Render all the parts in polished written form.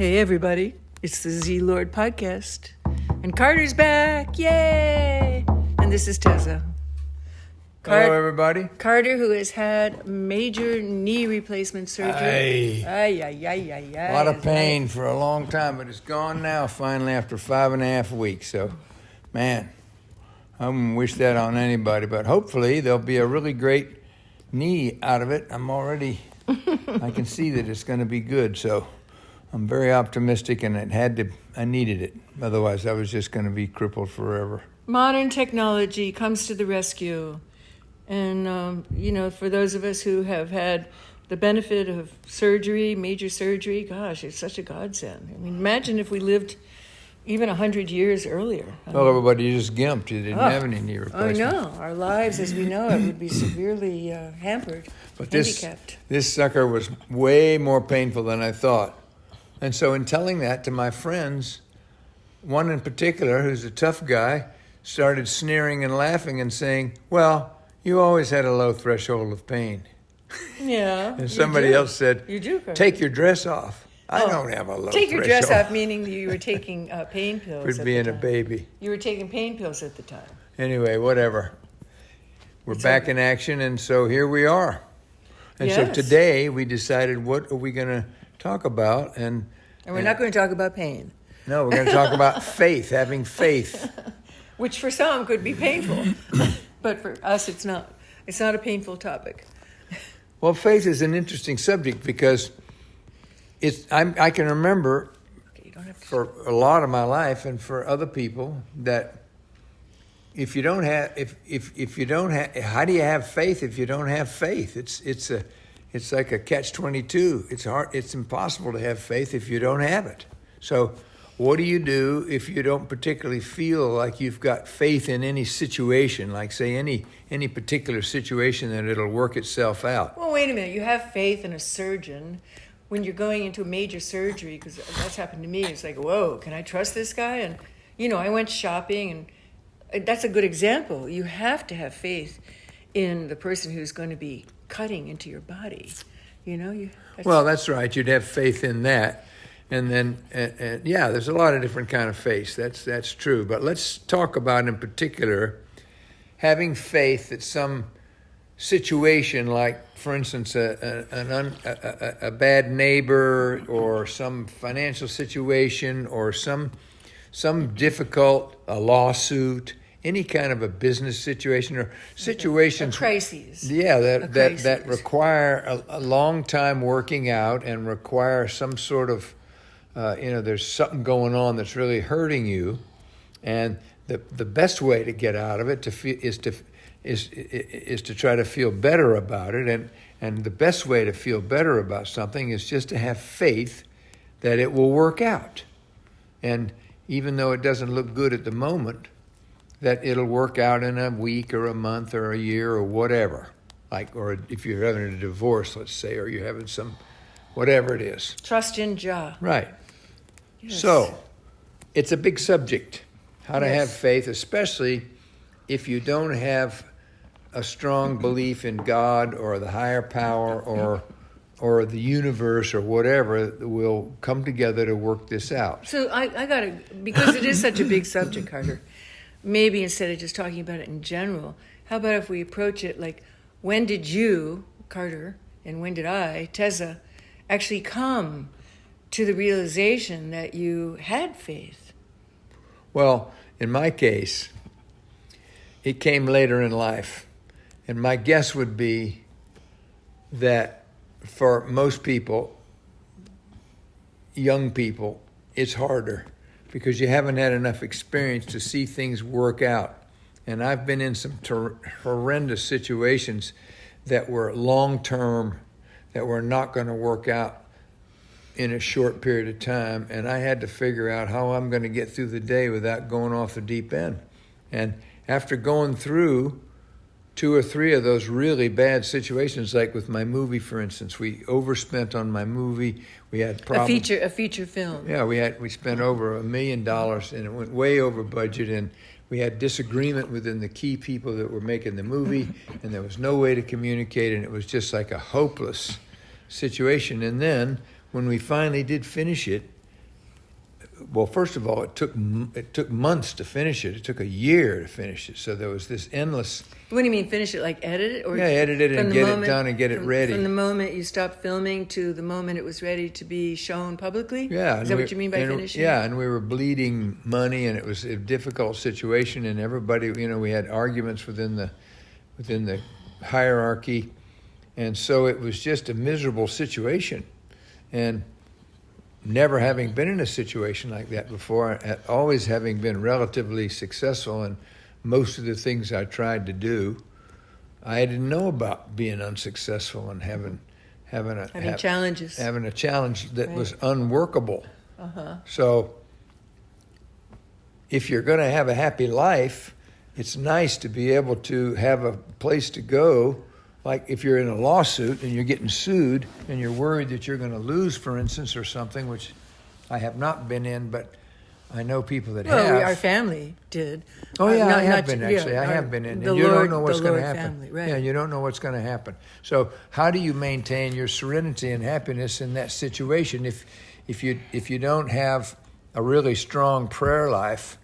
Hey everybody, it's the Z Lord podcast, and Carter's back, yay! And this is teZa. Hello everybody. Carter, who has had major knee replacement surgery. A lot of pain for a long time, but it's gone now finally after 5.5 weeks. So, man, I wouldn't wish that on anybody, but hopefully there'll be a really great knee out of it. I can see that it's going to be good. So I'm very optimistic, and I needed it. Otherwise, I was just going to be crippled forever. Modern technology comes to the rescue. And, for those of us who have had the benefit of surgery, major surgery, gosh, it's such a godsend. I mean, imagine if we lived even 100 years earlier. Well, everybody just gimped. You didn't have any knee replacement. I know. Our lives as we know it would be severely hampered, but handicapped. This sucker was way more painful than I thought. And so in telling that to my friends, one in particular, who's a tough guy, started sneering and laughing and saying, well, you always had a low threshold of pain. Yeah. And somebody else said, you do, take your dress off. I don't have a low threshold. Take your dress off, meaning you were taking pain pills. For being a baby. You were taking pain pills at the time. Anyway, whatever. We're back in action, and so here we are. And so today we decided, what are we going to talk about? And we're not going to talk about pain. No, we're going to talk about faith, having faith. Which for some could be painful. But for us, it's not. It's not a painful topic. Well, faith is an interesting subject because I can remember for a lot of my life and for other people that if you don't have how do you have faith if you don't have faith? It's like a catch-22. It's hard. It's impossible to have faith if you don't have it. So, what do you do if you don't particularly feel like you've got faith in any situation, like say any particular situation that it'll work itself out? Well, wait a minute. You have faith in a surgeon when you're going into a major surgery, because that's happened to me. It's like, whoa, can I trust this guy? And, I went shopping, and that's a good example. You have to have faith in the person who's going to be cutting into your body. Well, that's right. You'd have faith in that. And then, there's a lot of different kind of faith. That's true. But let's talk about, in particular, having faith that some situation, like, for instance, a bad neighbor or some financial situation or some difficult lawsuit, any kind of a business situation or situations, a crises. That require a long time working out and require some sort of there's something going on that's really hurting you, and the best way to get out of it is to try to feel better about it, and the best way to feel better about something is just to have faith that it will work out, and even though it doesn't look good at the moment, that it'll work out in a week or a month or a year or whatever, or if you're having a divorce, let's say, or you're having some whatever it is. Trust in Jah. Right. Yes. So, it's a big subject, how to have faith, especially if you don't have a strong belief in God or the higher power or the universe or whatever that will come together to work this out. So I got to, because it is such a big subject, Carter, maybe instead of just talking about it in general, how about if we approach it like, when did you, Carter, and when did I, teZa, actually come to the realization that you had faith? Well, in my case, it came later in life. And my guess would be that for most people, young people, it's harder because you haven't had enough experience to see things work out. And I've been in some horrendous situations that were long-term, that were not going to work out in a short period of time, and I had to figure out how I'm going to get through the day without going off the deep end. And after going through 2 or 3 of those really bad situations, like with my movie, for instance, we overspent on my movie. We had problems. A feature film. Yeah, we spent over $1 million, and it went way over budget, and we had disagreement within the key people that were making the movie, and there was no way to communicate, and it was just like a hopeless situation. And then when we finally did finish it, well, first of all, it took months to finish it. It took a year to finish it. So there was this endless. What do you mean finish it? Like edit it? Or Yeah, edit it and get it done and get it ready. From the moment you stopped filming to the moment it was ready to be shown publicly? Yeah. Is that what you mean by finishing? Yeah, and we were bleeding money, and it was a difficult situation, and everybody, we had arguments within the hierarchy, and so it was just a miserable situation. And never having been in a situation like that before, always having been relatively successful in most of the things I tried to do, I didn't know about being unsuccessful and having challenges, having a challenge that was unworkable. Uh-huh. So, if you're going to have a happy life, it's nice to be able to have a place to go. Like if you're in a lawsuit and you're getting sued and you're worried that you're going to lose, for instance, or something, which I have not been in, but I know people that have. Our family did. Oh, yeah, I have been, actually. I have been in. And you don't know what's going to happen. Family, right. Yeah, you don't know what's going to happen. So how do you maintain your serenity and happiness in that situation if you don't have a really strong prayer life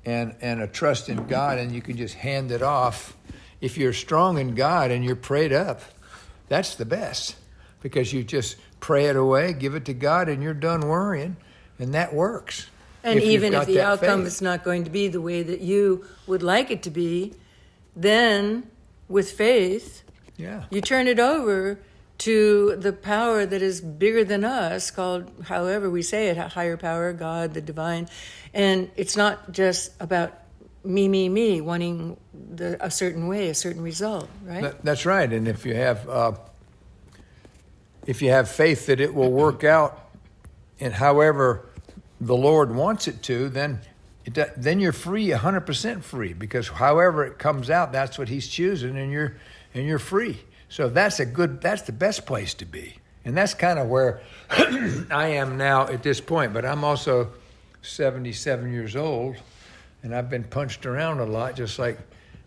and a trust in God, and you can just hand it off? If you're strong in God and you're prayed up, that's the best, because you just pray it away, give it to God, and you're done worrying, and that works. And even if the outcome is not going to be the way that you would like it to be, then with faith, you turn it over to the power that is bigger than us, called, however we say it, higher power, God, the divine. And it's not just about me, wanting a certain way, a certain result, right? That's right. And if you have faith that it will work out and however the Lord wants it to, then you're free, 100% free, because however it comes out, that's what He's choosing, and you're free. So that's the best place to be, and that's kind of where I am now at this point. But I'm also 77 years old, and I've been punched around a lot, just like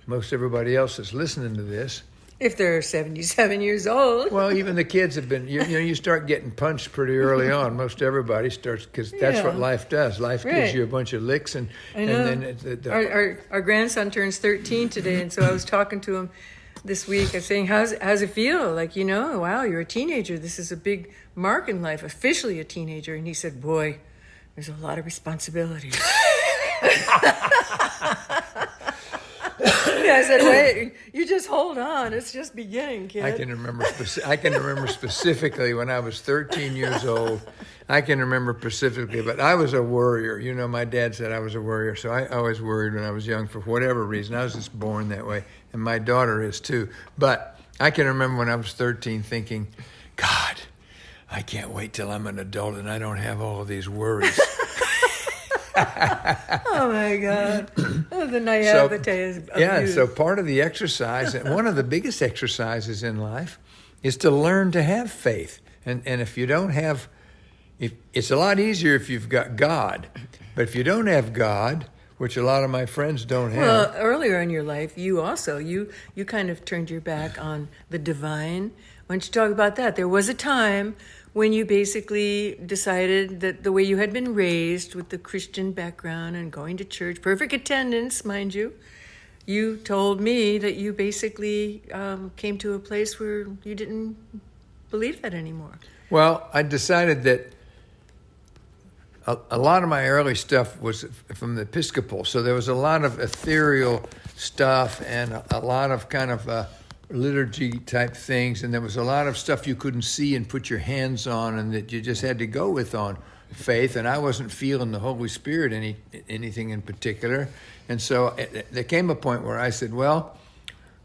most everybody else that's listening to this. If they're 77 years old. Well, even the kids have been, you start getting punched pretty early on. Most everybody starts, because that's what life does. Life gives you a bunch of licks. And then our grandson turns 13 today, and so I was talking to him this week. I was saying, how's it feel? Like, wow, you're a teenager. This is a big mark in life, officially a teenager. And he said, boy, there's a lot of responsibilities. I said, wait, you just hold on. It's just beginning, kid. I can remember specifically when I was 13 years old. I can remember specifically, but I was a worrier. My dad said I was a worrier, so I always worried when I was young for whatever reason. I was just born that way, and my daughter is too. But I can remember when I was 13 thinking, God, I can't wait till I'm an adult and I don't have all of these worries. Oh my God! Oh, the naivete of youth. So part of the exercise, and one of the biggest exercises in life, is to learn to have faith. And if you don't have, it's a lot easier if you've got God, but if you don't have God, which a lot of my friends don't have. Well, earlier in your life, you also you kind of turned your back on the divine. Why don't you talk about that? There was a time when you basically decided that the way you had been raised with the Christian background and going to church, perfect attendance, mind you, you told me that you basically came to a place where you didn't believe that anymore. Well, I decided that a lot of my early stuff was from the Episcopal, so there was a lot of ethereal stuff and a lot of kind of liturgy type things, and there was a lot of stuff you couldn't see and put your hands on, and that you just had to go with on faith. And I wasn't feeling the Holy Spirit anything in particular, and so there came a point where I said, well,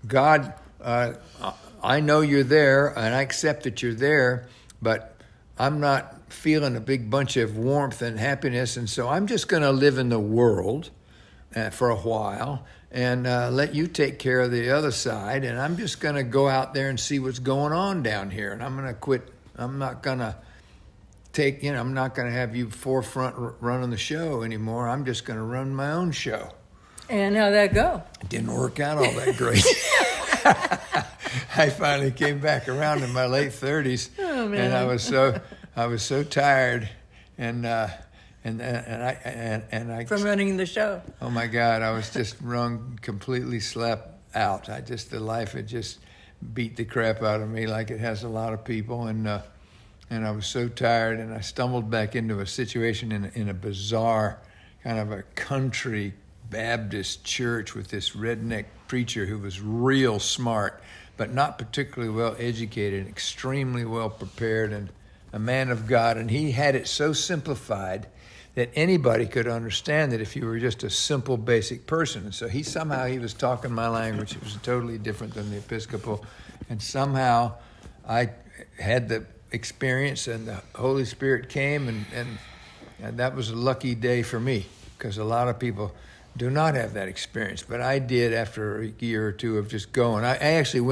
God, I know you're there and I accept that you're there, but I'm not feeling a big bunch of warmth and happiness, and so I'm just going to live in the world for a while and let you take care of the other side, and I'm just going to go out there and see what's going on down here, and I'm going to quit. I'm not going to I'm not going to have you forefront running the show anymore. I'm just going to run my own show. And how'd that go? It didn't work out all that great. I finally came back around in my late 30s, and I was so tired, and I From running the show. oh my God, I was just completely slept out. The life had just beat the crap out of me like it has a lot of people, and I was so tired, and I stumbled back into a situation in a bizarre kind of a country Baptist church with this redneck preacher who was real smart, but not particularly well educated, extremely well prepared, and a man of God. And he had it so simplified that anybody could understand it if you were just a simple, basic person. And so he was talking my language. It was totally different than the Episcopal. And somehow I had the experience, and the Holy Spirit came, and that was a lucky day for me, because a lot of people do not have that experience. But I did after a year or two of just going. I actually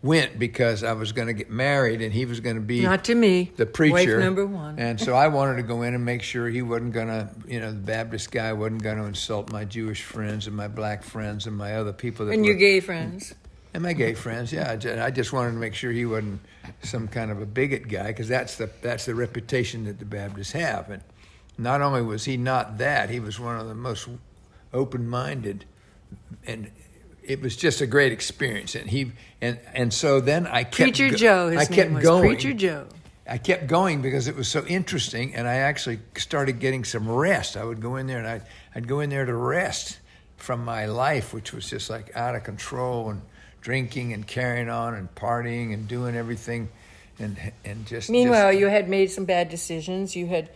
went because I was going to get married, and he was going to be not to me, the preacher, wife number one. And so I wanted to go in and make sure he wasn't going to, the Baptist guy wasn't going to insult my Jewish friends and my black friends and my other people that and your gay friends. And my gay friends, yeah. I just wanted to make sure he wasn't some kind of a bigot guy, because that's the reputation that the Baptists have. And not only was he not that, he was one of the most open-minded, and it was just a great experience. And so then I kept Preacher Joe. His name was going. Preacher Joe. I kept going because it was so interesting, and I actually started getting some rest. I would go in there, and I'd go in there to rest from my life, which was just like out of control, and drinking and carrying on and partying and doing everything, and just. Meanwhile, you had made some bad decisions. You had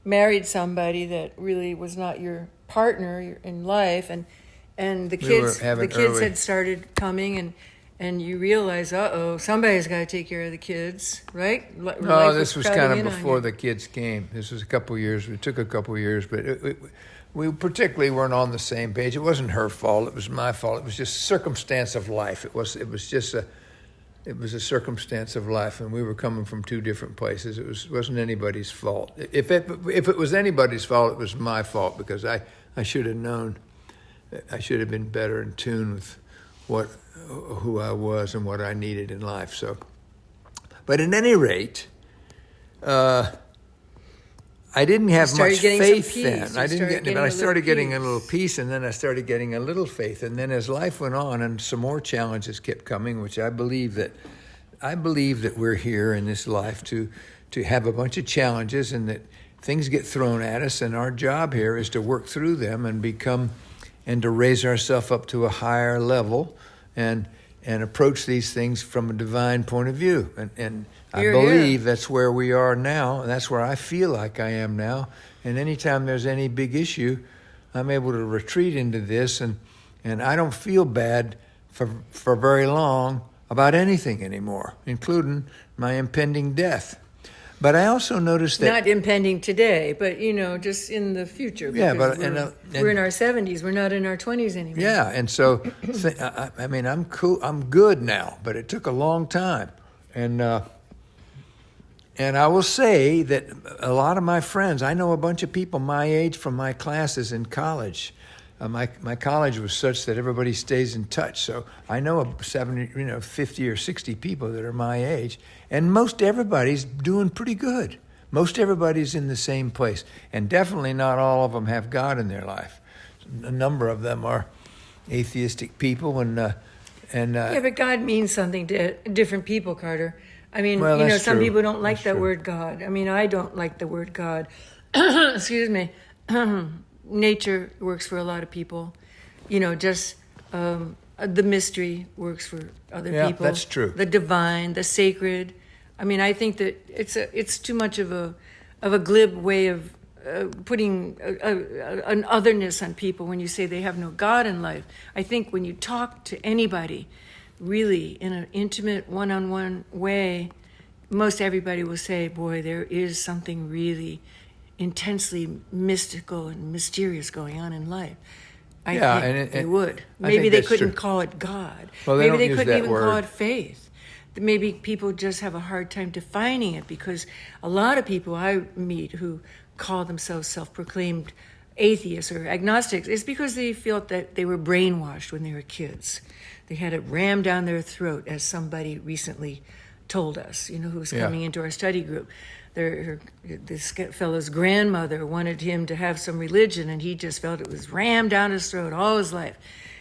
married somebody that really was not your partner in life, and the kids had started coming, and you realize, somebody's got to take care of the kids, right? No, this was kind of before the kids came. This was a couple years. It took a couple years, but we particularly weren't on the same page. It wasn't her fault. It was my fault. It was just a circumstance of life. It was a circumstance of life, and we were coming from two different places. It wasn't anybody's fault. If it was anybody's fault, it was my fault, because I should have known. I should have been better in tune with who I was and what I needed in life. So, but at any rate, I didn't have much faith then. I started getting a little peace, and then I started getting a little faith. And then as life went on, and some more challenges kept coming, which I believe that we're here in this life to have a bunch of challenges, and that things get thrown at us, and our job here is to work through them and to raise ourselves up to a higher level, and approach these things from a divine point of view. And I believe that's where we are now, and that's where I feel like I am now. And anytime there's any big issue, I'm able to retreat into this, and I don't feel bad for very long about anything anymore, including my impending death. But I also noticed that... Not impending today, but, just in the future. Yeah, but... We're in our 70s. We're not in our 20s anymore. Yeah, and so, I'm cool. I'm good now, but it took a long time. And I will say that a lot of my friends, I know a bunch of people my age from my classes in college. My college was such that everybody stays in touch. So I know 50 or 60 people that are my age, and most everybody's doing pretty good. Most everybody's in the same place, and definitely not all of them have God in their life. A number of them are atheistic people, yeah, but God means something to different people, Carter. I mean, some people don't like that word God. I mean, I don't like the word God. Excuse me. Nature works for a lot of people. Just the mystery works for other people. Yeah, that's true. The divine, the sacred. I mean, I think that it's too much of a glib way of putting an otherness on people when you say they have no God in life. I think when you talk to anybody, really in an intimate, one-on-one way, most everybody will say, "Boy, there is something really intensely mystical and mysterious going on in life." I think they would. Maybe they couldn't call it God. Well, maybe they couldn't even call it faith. Maybe people just have a hard time defining it, because a lot of people I meet who call themselves self-proclaimed atheists or agnostics, it's because they felt that they were brainwashed when they were kids. They had it rammed down their throat, as somebody recently told us, who was Yeah. coming into our study group. This fellow's grandmother wanted him to have some religion, and he just felt it was rammed down his throat all his life.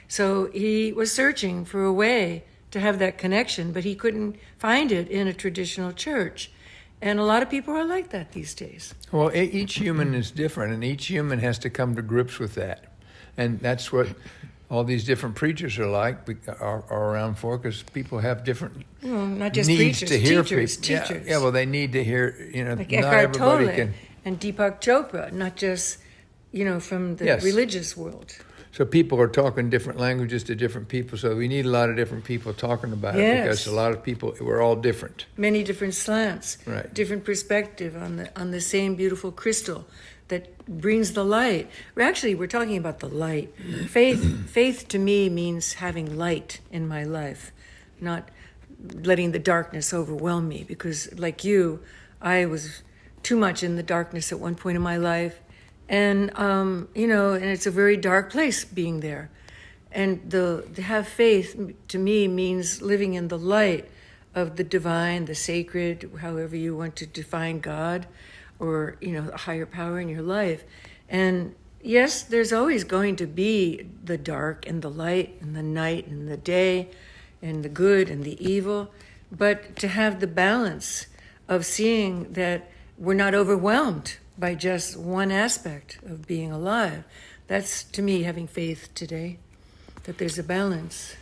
So he was searching for a way to have that connection, but he couldn't find it in a traditional church. And a lot of people are like that these days. Well, each human is different, and each human has to come to grips with that. And that's what all these different preachers are around for, because people have different Not just needs preachers, to hear teachers. people. Yeah, well, they need to hear, Like not Eckhart everybody Tolle can. and Deepak Chopra, not just, from the Yes. religious world. So people are talking different languages to different people, so we need a lot of different people talking about it, Yes. because a lot of people, we're all different. Many different slants, Right. different perspective on the same beautiful crystal that brings the light. We're talking about the light. Faith to me means having light in my life, not letting the darkness overwhelm me, because like you, I was too much in the darkness at one point in my life. And, and it's a very dark place being there. And to have faith to me means living in the light of the divine, the sacred, however you want to define God, or, a higher power in your life. And yes, there's always going to be the dark and the light and the night and the day and the good and the evil. But to have the balance of seeing that we're not overwhelmed by just one aspect of being alive. That's, to me, having faith today, that there's a balance.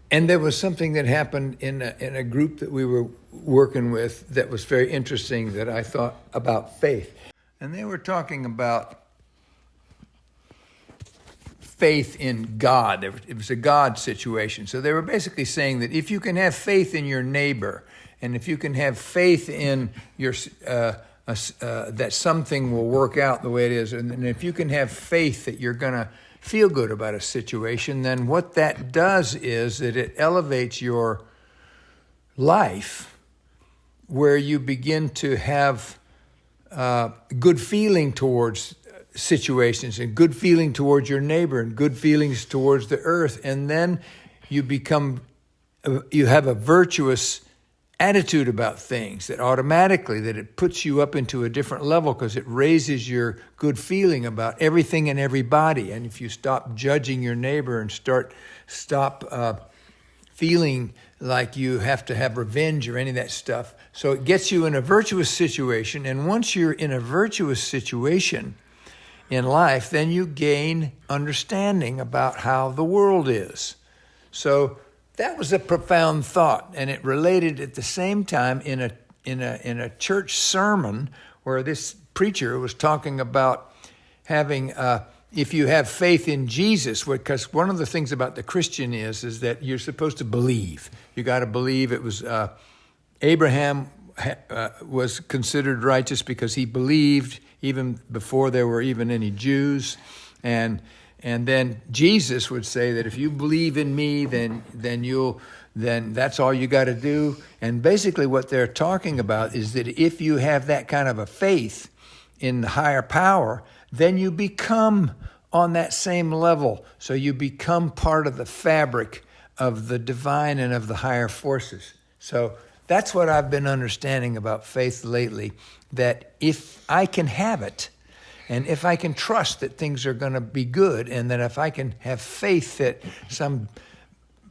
And there was something that happened in a group that we were working with that was very interesting, that I thought about faith. And they were talking about faith in God. It was a God situation. So they were basically saying that if you can have faith in your neighbor, and if you can have faith in your that something will work out the way it is, and if you can have faith that you're going to feel good about a situation, then what that does is that it elevates your life, where you begin to have good feeling towards situations, and good feeling towards your neighbor, and good feelings towards the earth, and then you have a virtuous attitude about things that it puts you up into a different level, because it raises your good feeling about everything and everybody. And if you stop judging your neighbor and stop feeling like you have to have revenge or any of that stuff, so it gets you in a virtuous situation. And once you're in a virtuous situation in life, then you gain understanding about how the world is. So that was a profound thought, and it related at the same time in a church sermon where this preacher was talking about having, if you have faith in Jesus, because one of the things about the Christian is that you're supposed to believe. You got to believe. It was Abraham was considered righteous because he believed even before there were even any Jews, and then Jesus would say that if you believe in me, then that's all you got to do. And basically what they're talking about is that if you have that kind of a faith in the higher power, then you become on that same level. So you become part of the fabric of the divine and of the higher forces. So that's what I've been understanding about faith lately, that if I can have it, and if I can trust that things are going to be good, and that if I can have faith that some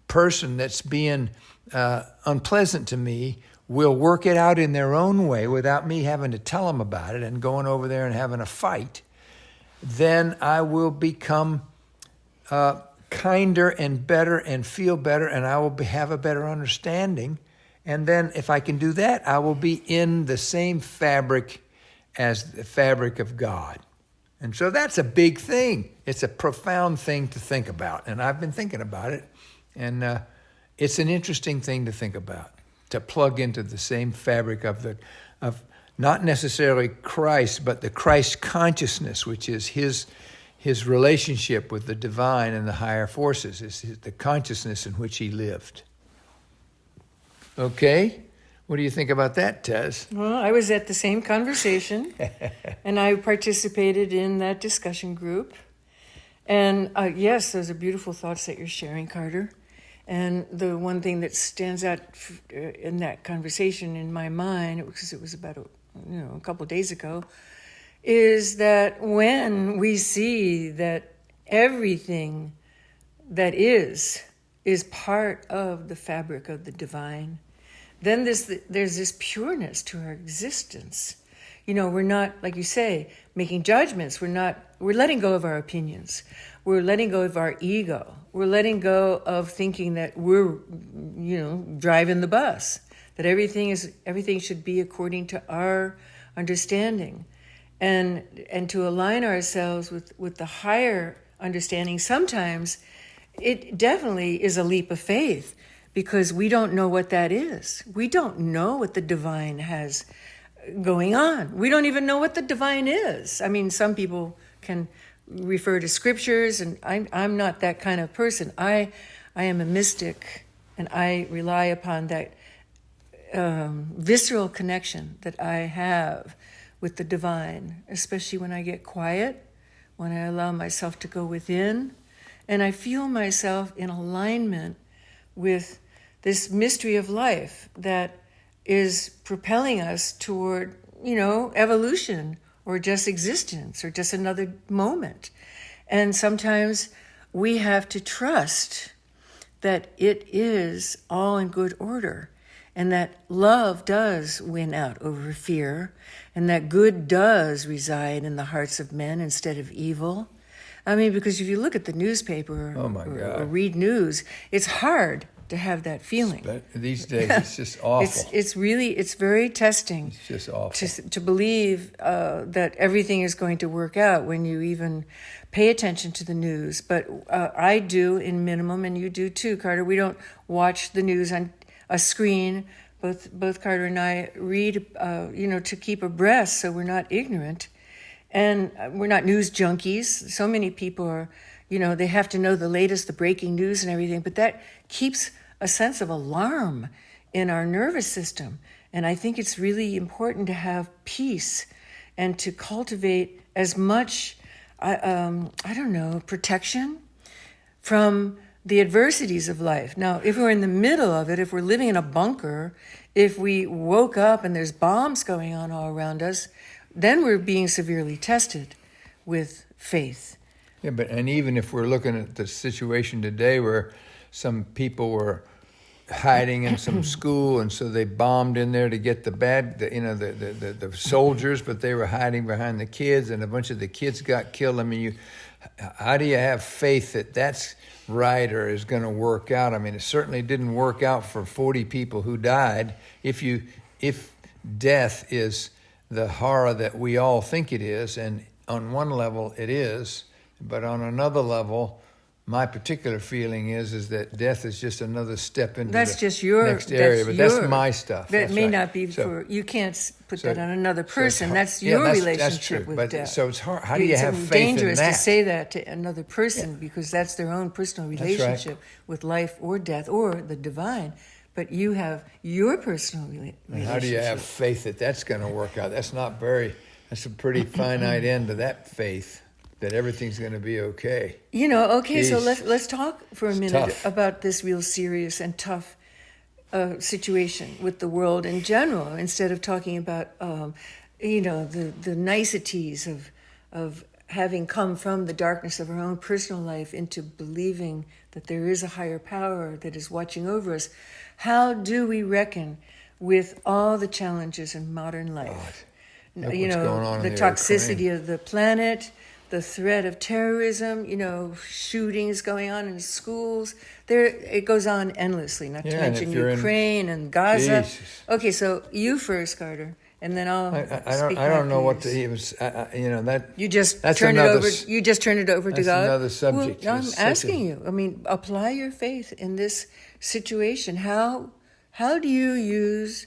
person that's being unpleasant to me will work it out in their own way without me having to tell them about it and going over there and having a fight, then I will become kinder and better and feel better, and I will have a better understanding. And then if I can do that, I will be in the same fabric as the fabric of God. And so that's a big thing. It's a profound thing to think about. And I've been thinking about it. And it's an interesting thing to think about, to plug into the same fabric of not necessarily Christ, but the Christ consciousness, which is his relationship with the divine and the higher forces, is the consciousness in which he lived. Okay? What do you think about that, Tez? Well, I was at the same conversation, and I participated in that discussion group. And yes, those are beautiful thoughts that you're sharing, Carter. And the one thing that stands out in that conversation in my mind, because it was about a couple of days ago, is that when we see that everything that is part of the fabric of the divine, then there's this pureness to our existence. We're not, like you say, making judgments. We're letting go of our opinions. We're letting go of our ego. We're letting go of thinking that we're, driving the bus, that everything should be according to our understanding. And to align ourselves with the higher understanding, sometimes it definitely is a leap of faith, because we don't know what that is. We don't know what the divine has going on. We don't even know what the divine is. I mean, some people can refer to scriptures, and I'm not that kind of person. I am a mystic, and I rely upon that visceral connection that I have with the divine, especially when I get quiet, when I allow myself to go within, and I feel myself in alignment with this mystery of life that is propelling us toward, evolution, or just existence, or just another moment. And sometimes we have to trust that it is all in good order, and that love does win out over fear, and that good does reside in the hearts of men instead of evil. I mean, because if you look at the newspaper or read news, it's hard to have that feeling. These days, it's just awful. It's very testing. It's just awful. To believe that everything is going to work out when you even pay attention to the news. But I do in minimum, and you do too, Carter. We don't watch the news on a screen. Both Carter and I read, to keep abreast, so we're not ignorant. And we're not news junkies. So many people are, they have to know the latest, the breaking news and everything, but that keeps a sense of alarm in our nervous system. And I think it's really important to have peace and to cultivate as much, protection from the adversities of life. Now, if we're in the middle of it, if we're living in a bunker, if we woke up and there's bombs going on all around us, then we're being severely tested with faith. Yeah, and even if we're looking at the situation today where some people were hiding in some school, and so they bombed in there to get the soldiers, but they were hiding behind the kids, and a bunch of the kids got killed. I mean, how do you have faith that that's right or is going to work out? I mean, it certainly didn't work out for 40 people who died. If death is the horror that we all think it is, and on one level it is, but on another level, my particular feeling is that death is just another step into next area. But that's my stuff. That may not be you can't put that on another person. That's your relationship with death. So it's hard. How do you have faith in that? It's dangerous to say that to another person, because that's their own personal relationship with life or death or the divine. But you have your personal relationship. And how do you have faith that that's going to work out? That's a pretty finite end to that faith, that everything's going to be okay. Jeez. So let's talk for a minute about this real serious and tough situation with the world in general, instead of talking about, the niceties of having come from the darkness of our own personal life into believing that there is a higher power that is watching over us. How do we reckon with all the challenges in modern life? What's going on the toxicity of the planet, the threat of terrorism, shootings going on in schools. It goes on endlessly, not to mention Ukraine and Gaza. Jesus. Okay, so you first, Carter, and then I'll speak. I don't know what to even, that. You just that's turn another, it over. You just turn it over to God. That's another subject. Well, I'm asking you. I mean, apply your faith in this situation. How do you use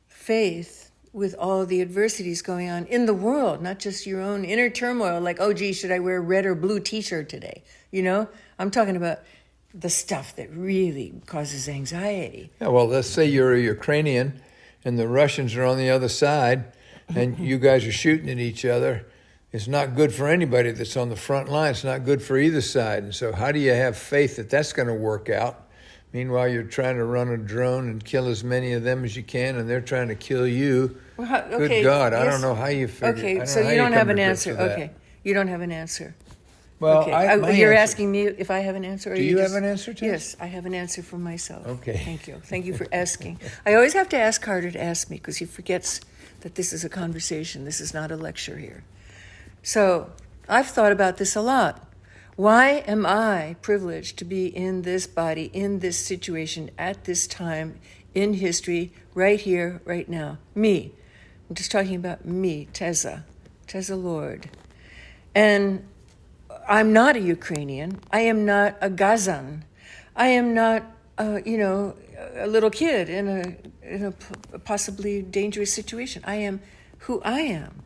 faith with all the adversities going on in the world, not just your own inner turmoil, like, oh, gee, should I wear a red or blue T-shirt today? I'm talking about the stuff that really causes anxiety. Yeah, well, let's say you're a Ukrainian and the Russians are on the other side and you guys are shooting at each other. It's not good for anybody that's on the front line. It's not good for either side. And so how do you have faith that that's going to work out? Meanwhile, you're trying to run a drone and kill as many of them as you can, and they're trying to kill you. Well, Good God, I don't know how you figure. Okay, so you don't have an answer. Okay, you don't have an answer. Well, okay. You're asking me if I have an answer? Or do you have an answer, Tess? Yes, I have an answer for myself. Okay. Thank you. Thank you for asking. I always have to ask Carter to ask me because he forgets that this is a conversation. This is not a lecture here. So I've thought about this a lot. Why am I privileged to be in this body, in this situation, at this time, in history, right here, right now? Me. I'm just talking about me, teZa Lord. And I'm not a Ukrainian. I am not a Gazan. I am not, a little kid in a possibly dangerous situation. I am who I am.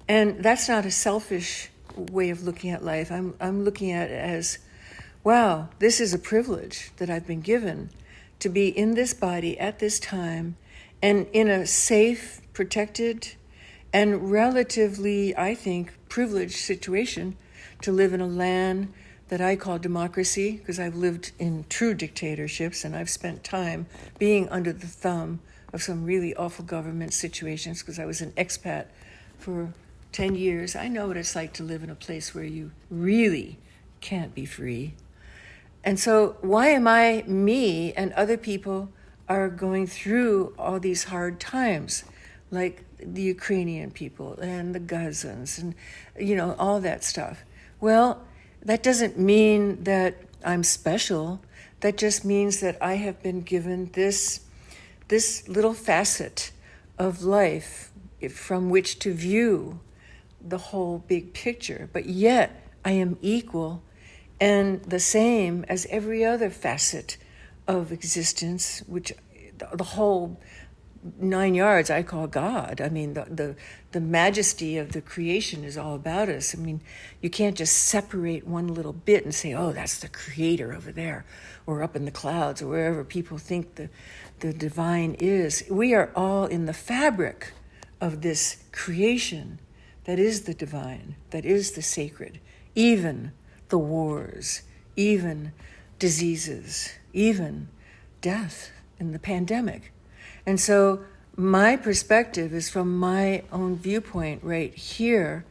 And that's not a selfish way of looking at life. I'm looking at it as, wow, this is a privilege that I've been given to be in this body at this time and in a safe, protected, and relatively, I think, privileged situation to live in a land that I call democracy, because I've lived in true dictatorships and I've spent time being under the thumb of some really awful government situations because I was an expat for 10 years. I know what it's like to live in a place where you really can't be free. And so why am I, me, and other people are going through all these hard times, like the Ukrainian people and the Gazans and, all that stuff? Well, that doesn't mean that I'm special. That just means that I have been given this little facet of life from which to view the whole big picture, but yet I am equal and the same as every other facet of existence, which the whole 9 yards I call God. I mean, the majesty of the creation is all about us. I mean, you can't just separate one little bit and say, oh, that's the creator over there, or up in the clouds, or wherever people think the divine is. We are all in the fabric of this creation that is the divine, that is the sacred, even the wars, even diseases, even death and the pandemic. And so my perspective is from my own viewpoint right here,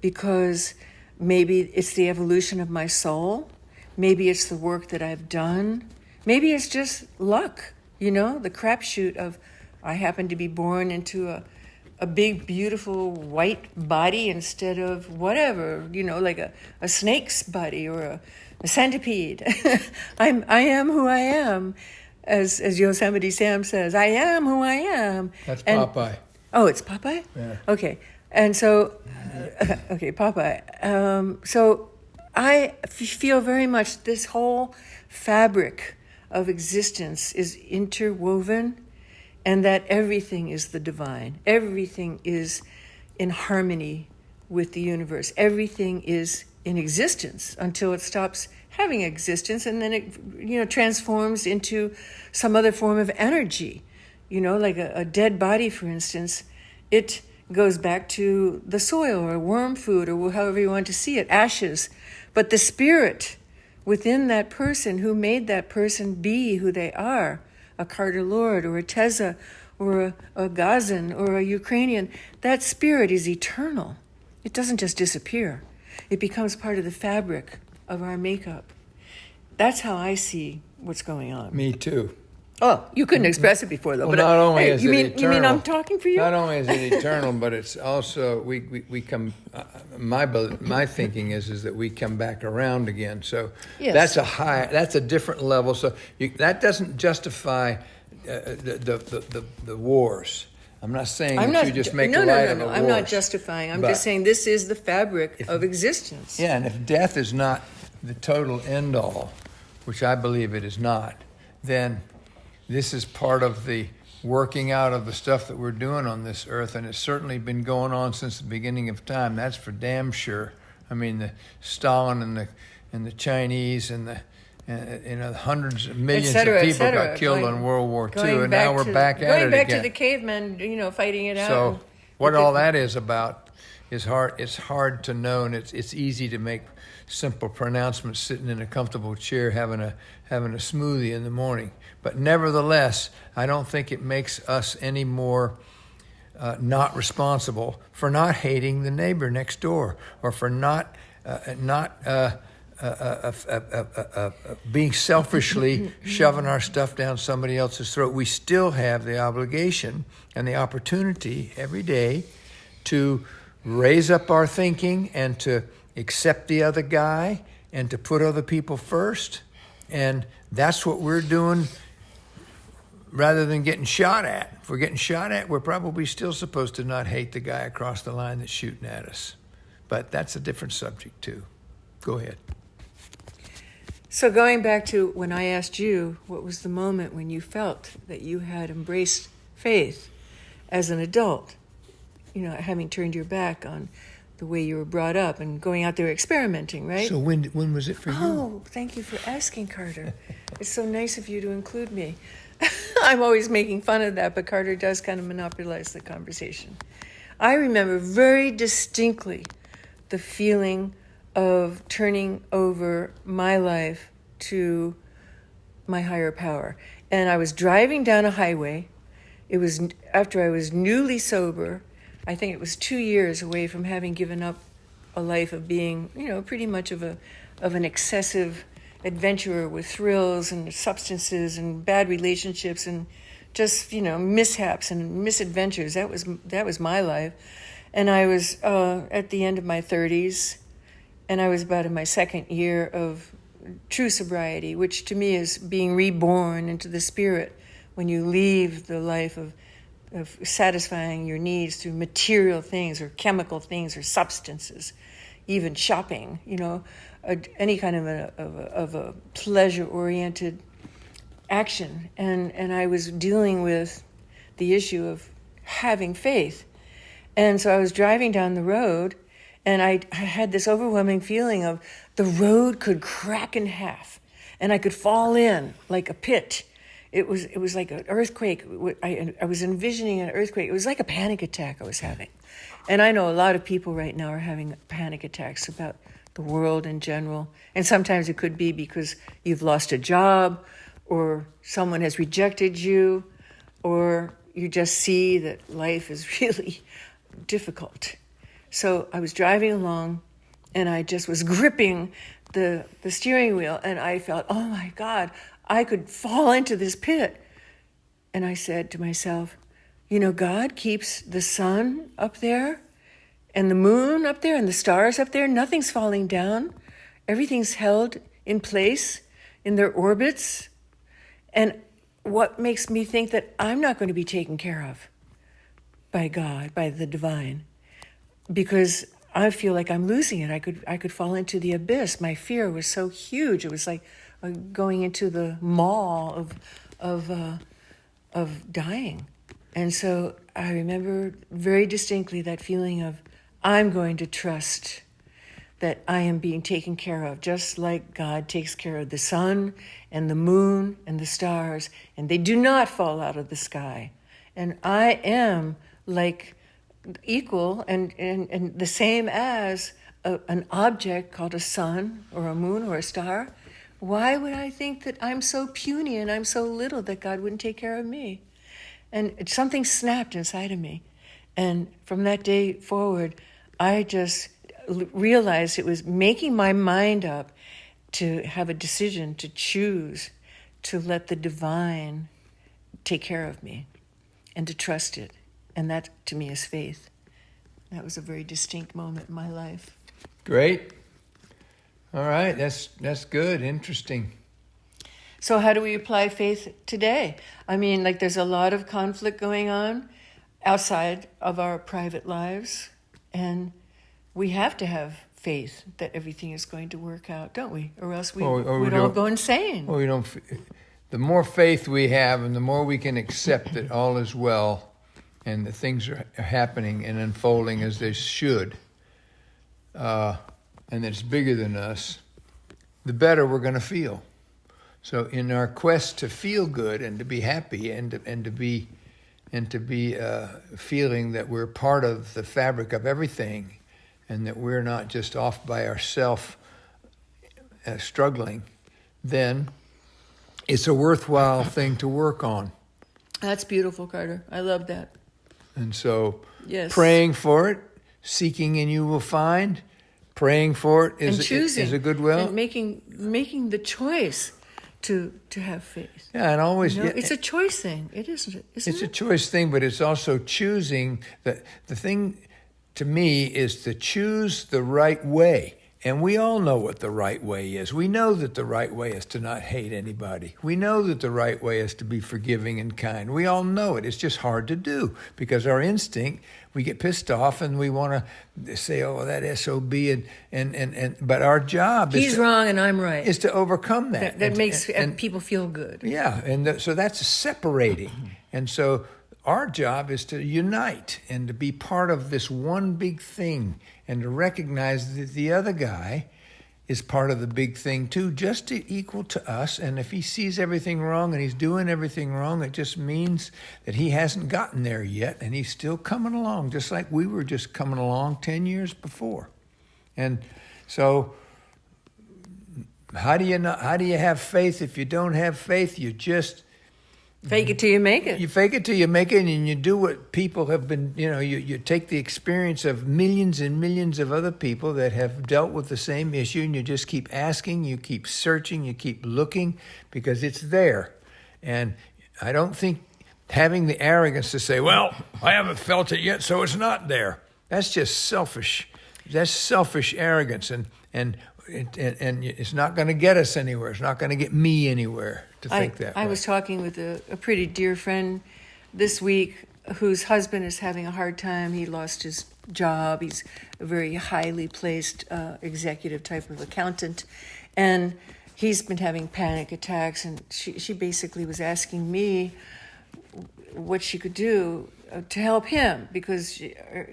because maybe it's the evolution of my soul, maybe it's the work that I've done, maybe it's just luck, the crapshoot of I happen to be born into a big, beautiful white body instead of whatever, like a snake's body or a centipede. I am who I am, as Yosemite Sam says. I am who I am. That's Popeye. Oh, it's Popeye? Yeah. Okay. And so, Popeye. So I feel very much this whole fabric of existence is interwoven, and that everything is the divine. Everything is in harmony with the universe. Everything is in existence until it stops having existence, and then it transforms into some other form of energy. Like a dead body, for instance, it goes back to the soil or worm food or however you want to see it, ashes. But the spirit within that person who made that person be who they are, a Carter Lord or a teZa or a Gazan or a Ukrainian, that spirit is eternal. It doesn't just disappear. It becomes part of the fabric of our makeup. That's how I see what's going on. Me too. Oh, you couldn't express it before, though. Well, but not only is it eternal. You mean I'm talking for you? Not only is it eternal, but it's also we come. My thinking is that we come back around again. So yes. That's a different level. So that doesn't justify the wars. I'm not saying you just make light of the wars. I'm not justifying. I'm just saying this is the fabric of existence. Yeah, and if death is not the total end all, which I believe it is not, then this is part of the working out of the stuff that we're doing on this earth, and it's certainly been going on since the beginning of time. That's for damn sure. I mean, the Stalin and the Chinese and the hundreds of millions of people got killed in World War II, and now we're back at it again. Going back to the cavemen, fighting it out. So what all that is about is hard. It's hard to know, and it's easy to make simple pronouncements sitting in a comfortable chair having a smoothie in the morning. But nevertheless, I don't think it makes us any more not responsible for not hating the neighbor next door, or for not being selfishly shoving our stuff down somebody else's throat. We still have the obligation and the opportunity every day to raise up our thinking and to accept the other guy and to put other people first. And that's what we're doing rather than getting shot at. If we're getting shot at, we're probably still supposed to not hate the guy across the line that's shooting at us. But that's a different subject too. Go ahead. So going back to when I asked you, what was the moment when you felt that you had embraced faith as an adult? You know, having turned your back on the way you were brought up and going out there experimenting, right? So when was it for you? Oh, thank you for asking, Carter. It's so nice of you to include me. I'm always making fun of that, but Carter does kind of monopolize the conversation. I remember very distinctly the feeling of turning over my life to my higher power. And I was driving down a highway. It was after I was newly sober. I think it was 2 years away from having given up a life of being, pretty much of an excessive adventurer with thrills and substances and bad relationships and just, mishaps and misadventures. That was my life. And I was at the end of my 30s, and I was about in my second year of true sobriety, which to me is being reborn into the spirit when you leave the life of satisfying your needs through material things or chemical things or substances, even shopping, any kind of a pleasure-oriented action. And I was dealing with the issue of having faith. And so I was driving down the road, and I had this overwhelming feeling of the road could crack in half, and I could fall in like a pit. It was like an earthquake. I was envisioning an earthquake. It was like a panic attack I was having. And I know a lot of people right now are having panic attacks about the world in general. And sometimes it could be because you've lost a job, or someone has rejected you, or you just see that life is really difficult. So I was driving along, and I just was gripping the steering wheel, and I felt, oh my God, I could fall into this pit. And I said to myself, God keeps the sun up there and the moon up there and the stars up there. Nothing's falling down. Everything's held in place in their orbits. And what makes me think that I'm not going to be taken care of by God, by the divine? Because I feel like I'm losing it. I could fall into the abyss. My fear was so huge. It was like going into the maw of dying. And so I remember very distinctly that feeling of, I'm going to trust that I am being taken care of, just like God takes care of the sun and the moon and the stars, and they do not fall out of the sky. And I am like equal and the same as an object called a sun or a moon or a star. Why would I think that I'm so puny and I'm so little that God wouldn't take care of me? And something snapped inside of me. And from that day forward, I just realized it was making my mind up to have a decision, to choose, to let the divine take care of me and to trust it. And that, to me, is faith. That was a very distinct moment in my life. Great. All right, that's good, interesting. So how do we apply faith today? I mean, there's a lot of conflict going on outside of our private lives, and we have to have faith that everything is going to work out, don't we? Or else we would all go insane. Well, the more faith we have and the more we can accept that all is well and that things are happening and unfolding as they should, and that it's bigger than us, the better we're going to feel. So in our quest to feel good and to be happy and to be feeling that we're part of the fabric of everything, and that we're not just off by ourselves struggling, then it's a worthwhile thing to work on. That's beautiful, Carter. I love that. And so Yes. praying for it, seeking and you will find, praying for it And choosing. is a goodwill. And making the choice to have faith. Yeah, and always... You know, it's a choice thing. It isn't. It's a choice thing, but it's also choosing. The thing to me is to choose the right way. And we all know what the right way is. We know that the right way is to not hate anybody. We know that the right way is to be forgiving and kind. We all know it. It's just hard to do because our instinct, we get pissed off and we want to say, oh, that SOB. But our job He's wrong and I'm right. is to overcome that. That makes people feel good. Yeah, and so that's separating. And so our job is to unite and to be part of this one big thing and to recognize that the other guy is part of the big thing too, just equal to us. And if he sees everything wrong and he's doing everything wrong, it just means that he hasn't gotten there yet and he's still coming along, just like we were just coming along 10 years before. And so how do you have faith if you don't have faith? You just fake it till you make it. You fake it till you make it, and you do what people have been, you take the experience of millions and millions of other people that have dealt with the same issue, and you just keep asking, you keep searching, you keep looking, because it's there. And I don't think having the arrogance to say, well, I haven't felt it yet, so it's not there. That's just selfish. That's selfish arrogance, and it's not going to get us anywhere. It's not going to get me anywhere to think that way. I was talking with a pretty dear friend this week whose husband is having a hard time. He lost his job. He's a very highly placed executive type of accountant. And he's been having panic attacks. And she basically was asking me what she could do to help him because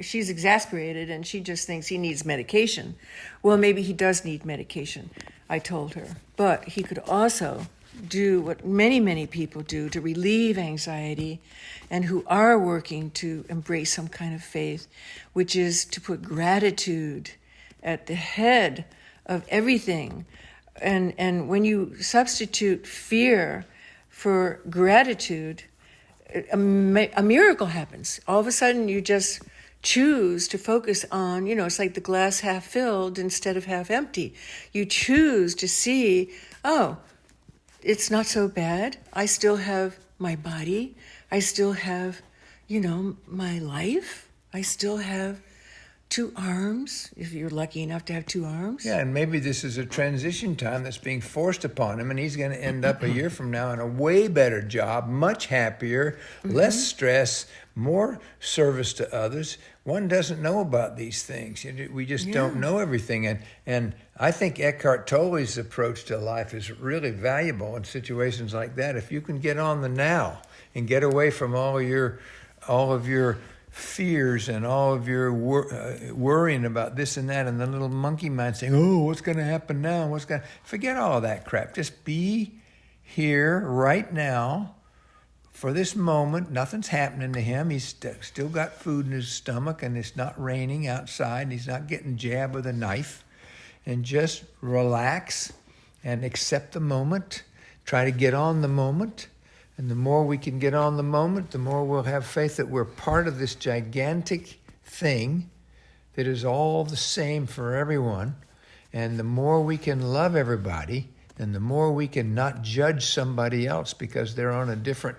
she's exasperated and she just thinks he needs medication. Well, maybe he does need medication, I told her. But he could also do what many, many people do to relieve anxiety and who are working to embrace some kind of faith, which is to put gratitude at the head of everything. And when you substitute fear for gratitude, a miracle happens. All of a sudden, you just choose to focus on, it's like the glass half filled instead of half empty. You choose to see, oh, it's not so bad. I still have my body. I still have, my life. I still have 2 arms, if you're lucky enough to have 2 arms. Yeah, and maybe this is a transition time that's being forced upon him, and he's going to end up a year from now in a way better job, much happier, less stress, more service to others. One doesn't know about these things. We just don't know everything. And I think Eckhart Tolle's approach to life is really valuable in situations like that. If you can get on the now and get away from all of your fears and all of your worrying about this and that, and the little monkey mind saying, oh, what's going to happen now? Forget all that crap. Just be here right now for this moment. Nothing's happening to him. He's still got food in his stomach, and it's not raining outside, and he's not getting jabbed with a knife. And just relax and accept the moment. Try to get on the moment. And the more we can get on the moment, the more we'll have faith that we're part of this gigantic thing that is all the same for everyone. And the more we can love everybody, and the more we can not judge somebody else because they're on a different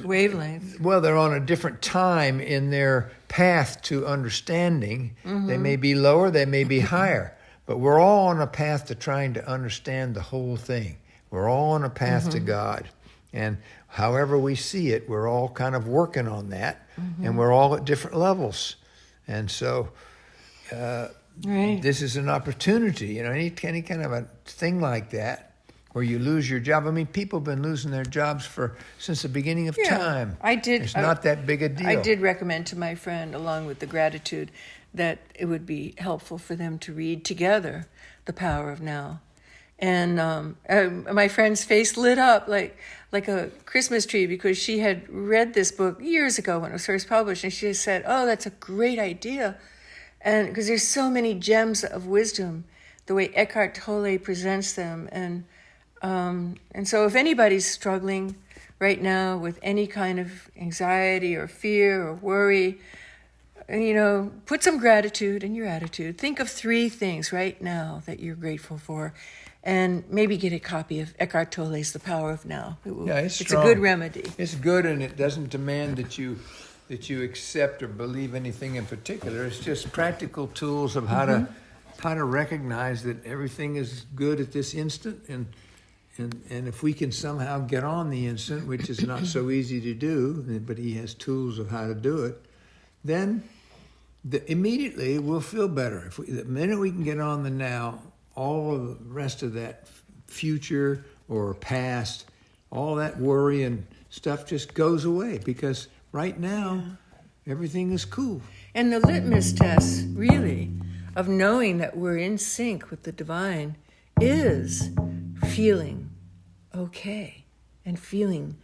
wavelength. Well, they're on a different time in their path to understanding. They may be lower, they may be higher, but we're all on a path to trying to understand the whole thing. We're all on a path to God. And however we see it, we're all kind of working on that. And we're all at different levels. And so this is an opportunity, any kind of a thing like that where you lose your job. I mean, people have been losing their jobs since the beginning of time. I did. It's not that big a deal. I did recommend to my friend, along with the gratitude, that it would be helpful for them to read together The Power of Now. And my friend's face lit up like a Christmas tree because she had read this book years ago when it was first published, and she just said, "Oh, that's a great idea," and because there's so many gems of wisdom, the way Eckhart Tolle presents them, and so if anybody's struggling right now with any kind of anxiety or fear or worry, put some gratitude in your attitude. Think of 3 things right now that you're grateful for, and maybe get a copy of Eckhart Tolle's The Power of Now. It's a strong. good remedy. It's good, and it doesn't demand that you accept or believe anything in particular. It's just practical tools of how to recognize that everything is good at this instant, and if we can somehow get on the instant, which is not so easy to do, but he has tools of how to do it, then immediately we'll feel better. The minute we can get on the now, all of the rest of that future or past, all that worry and stuff just goes away, because right now everything is cool. And the litmus test, really, of knowing that we're in sync with the divine is feeling okay and feeling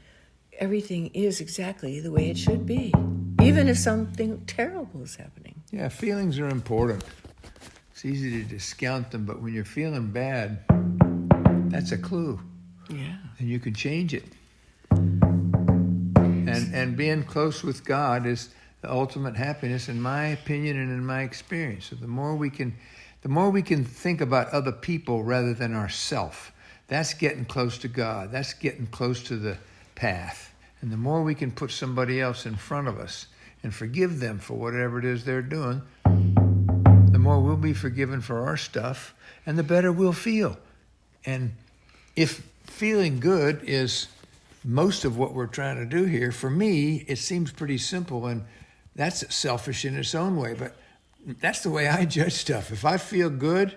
everything is exactly the way it should be, even if something terrible is happening. Yeah, feelings are important. It's easy to discount them, but when you're feeling bad, that's a clue. Yeah. And you can change it. And being close with God is the ultimate happiness, in my opinion and in my experience. So the more we can think about other people rather than ourself, that's getting close to God. That's getting close to the path. And the more we can put somebody else in front of us and forgive them for whatever it is they're doing, the more we'll be forgiven for our stuff, and the better we'll feel. And if feeling good is most of what we're trying to do here, for me, it seems pretty simple, and that's selfish in its own way, but that's the way I judge stuff. If I feel good,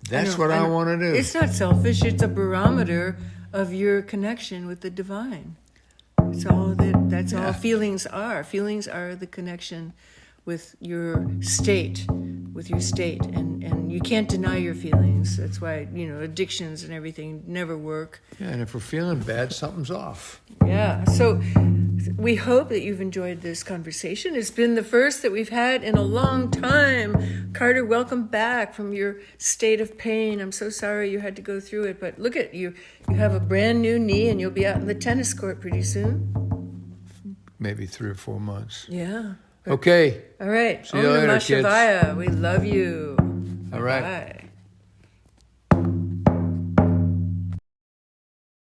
that's what I want to do. It's not selfish. It's a barometer of your connection with the divine. That's all feelings are. Feelings are the connection with your state, and you can't deny your feelings. That's why, addictions and everything never work. Yeah, and if we're feeling bad, something's off. Yeah, so we hope that you've enjoyed this conversation. It's been the first that we've had in a long time. Carter, welcome back from your state of pain. I'm so sorry you had to go through it, but look at you. You have a brand new knee, and you'll be out in the tennis court pretty soon. Maybe 3 or 4 months. Yeah. Okay. All right. See you later, kids. Shivaya. We love you. All right. Bye.